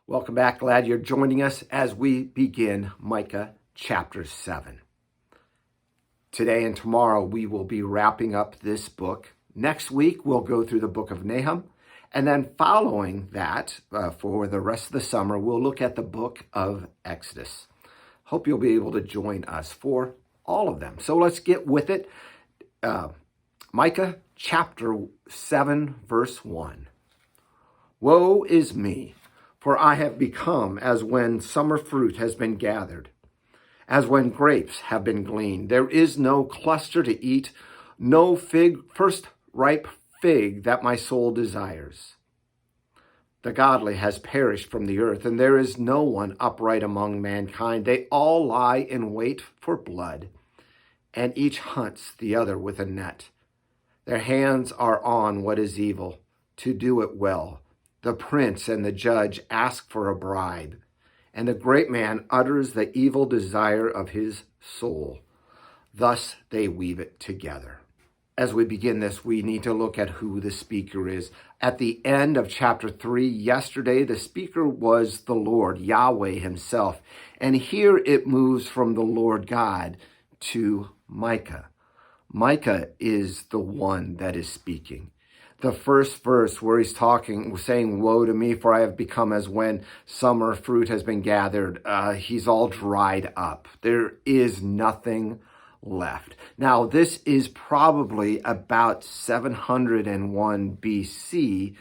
Welcome back. Glad you're joining us as we begin Micah chapter 7. Today and tomorrow we will be wrapping up this book. Next week we'll go through the book of Nahum. And then following that, for the rest of the summer, we'll look at the book of Exodus. Hope you'll be able to join us for all of them. So let's get with it. Micah chapter 7, verse 1. Woe is me, for I have become as when summer fruit has been gathered, as when grapes have been gleaned. There is no cluster to eat, no first ripe fig that my soul desires. The godly has perished from the earth, and there is no one upright among mankind. They all lie in wait for blood, and each hunts the other with a net. Their hands are on what is evil, to do it well. The prince and the judge ask for a bribe, and the great man utters the evil desire of his soul. Thus they weave it together. As we begin this, we need to look at who the speaker is. At the end of chapter 3, yesterday, the speaker was the Lord, Yahweh himself. And here it moves from the Lord God to Micah. Micah is the one that is speaking. The first verse where he's saying, woe to me, for I have become as when summer fruit has been gathered. He's all dried up. There is nothing left. Now, this is probably about 701 BC,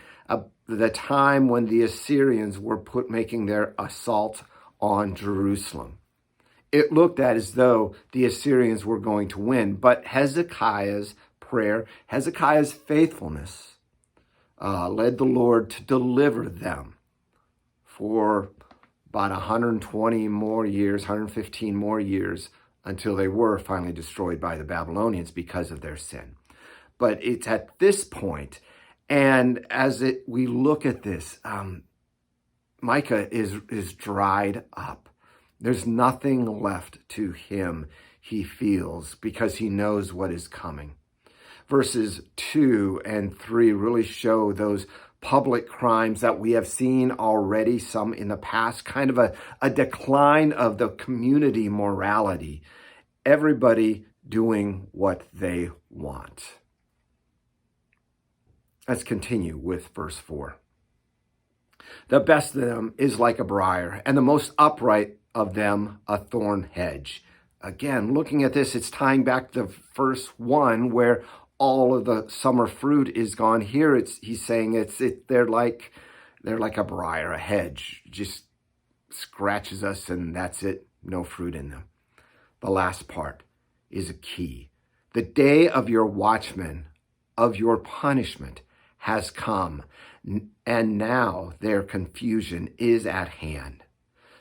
the time when the Assyrians were making their assault on Jerusalem. It looked as though the Assyrians were going to win, but Hezekiah's prayer, Hezekiah's faithfulness, led the Lord to deliver them for about 120 more years, 115 more years, until they were finally destroyed by the Babylonians because of their sin. But it's at this point, and we look at this, Micah is dried up. There's nothing left to him, he feels, because he knows what is coming. Verses 2 and 3 really show those public crimes that we have seen already, some in the past, kind of a decline of the community morality. Everybody doing what they want. Let's continue with verse 4. The best of them is like a briar, and the most upright of them a thorn hedge. Again, looking at this, it's tying back to verse 1 where all of the summer fruit is gone. Here he's saying they're like a briar, a hedge, just scratches us and that's it, no fruit in them. The last part is a key. The day of your watchmen, of your punishment, has come, and now their confusion is at hand.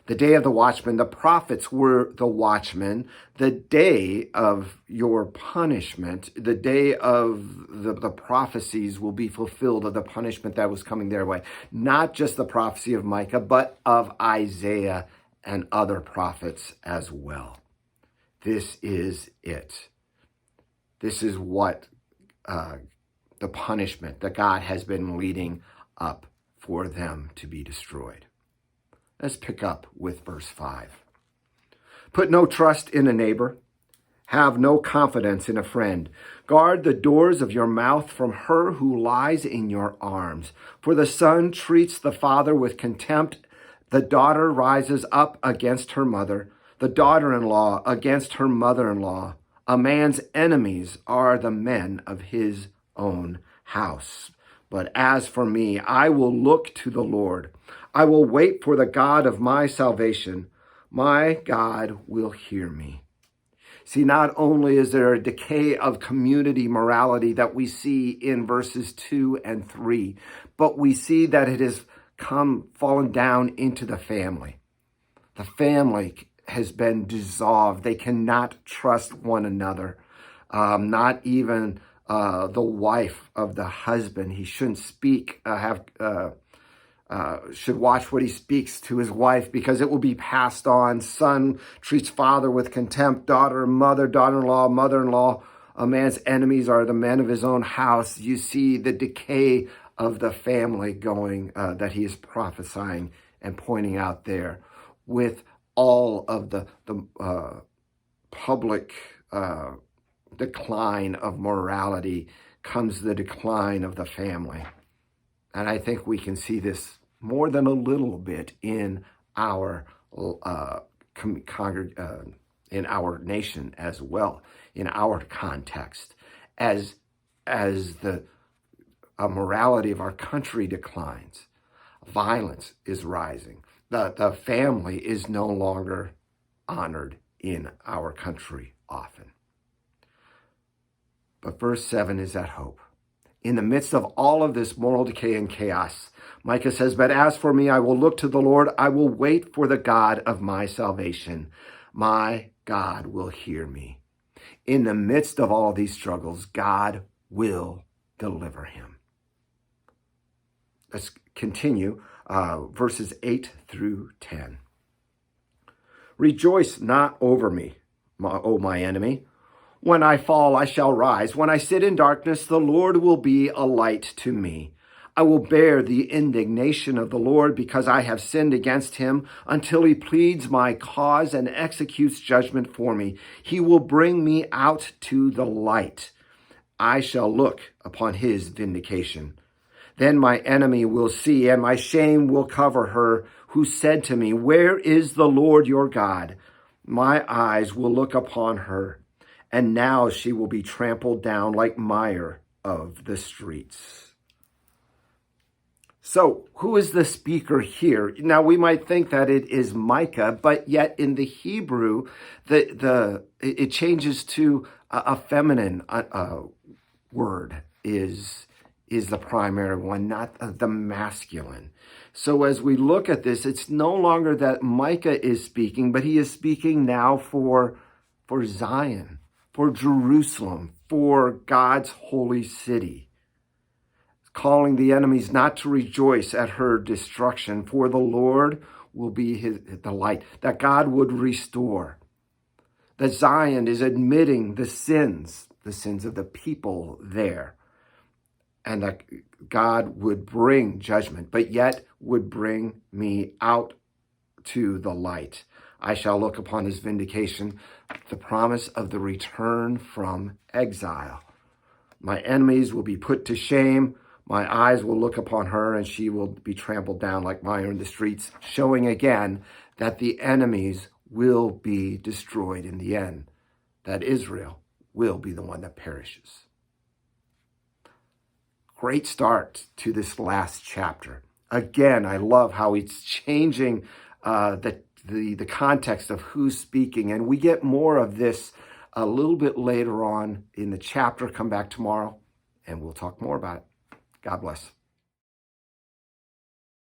The day of the watchmen, the prophets were the watchmen. The day of your punishment, the day of the prophecies will be fulfilled of the punishment that was coming their way. Not just the prophecy of Micah, but of Isaiah and other prophets as well. This is it. This is what the punishment that God has been leading up for them to be destroyed. Let's pick up with verse 5. Put no trust in a neighbor. Have no confidence in a friend. Guard the doors of your mouth from her who lies in your arms. For the son treats the father with contempt. The daughter rises up against her mother. The daughter-in-law against her mother-in-law. A man's enemies are the men of his own house. But as for me, I will look to the Lord. I will wait for the God of my salvation. My God will hear me. See, not only is there a decay of community morality that we see in verses 2 and 3, but we see that it has fallen down into the family. The family has been dissolved. They cannot trust one another. Not even the wife of the husband. He shouldn't should watch what he speaks to his wife because it will be passed on. Son treats father with contempt, daughter, mother, daughter-in-law, mother-in-law. A man's enemies are the men of his own house. You see the decay of the family going that he is prophesying and pointing out there. With all of the public decline of morality comes the decline of the family. And I think we can see this more than a little bit in our in our nation as well, in our context, as the morality of our country declines, violence is rising. The family is no longer honored in our country often. But verse 7 is that hope. In the midst of all of this moral decay and chaos, Micah says, but as for me, I will look to the Lord. I will wait for the God of my salvation. My God will hear me. In the midst of all these struggles, God will deliver him. Let's continue verses 8 through 10. Rejoice not over me, O my enemy. When I fall, I shall rise. When I sit in darkness, the Lord will be a light to me. I will bear the indignation of the Lord because I have sinned against him until he pleads my cause and executes judgment for me. He will bring me out to the light. I shall look upon his vindication. Then my enemy will see, and my shame will cover her who said to me, where is the Lord your God? My eyes will look upon her. And now she will be trampled down like mire of the streets. So who is the speaker here? Now we might think that it is Micah, but yet in the Hebrew, it changes to a feminine word is the primary one, not the masculine. So as we look at this, it's no longer that Micah is speaking, but he is speaking now for Zion, for Jerusalem, for God's holy city, calling the enemies not to rejoice at her destruction, for the Lord will be his delight, that God would restore. That Zion is admitting the sins of the people there, and that God would bring judgment, but yet would bring me out to the light. I shall look upon his vindication, the promise of the return from exile. My enemies will be put to shame. My eyes will look upon her, and she will be trampled down like mire in the streets, showing again that the enemies will be destroyed in the end, that Israel will be the one that perishes. Great start to this last chapter. Again, I love how it's changing the context of who's speaking. And we get more of this a little bit later on in the chapter. Come back tomorrow and we'll talk more about it. God bless.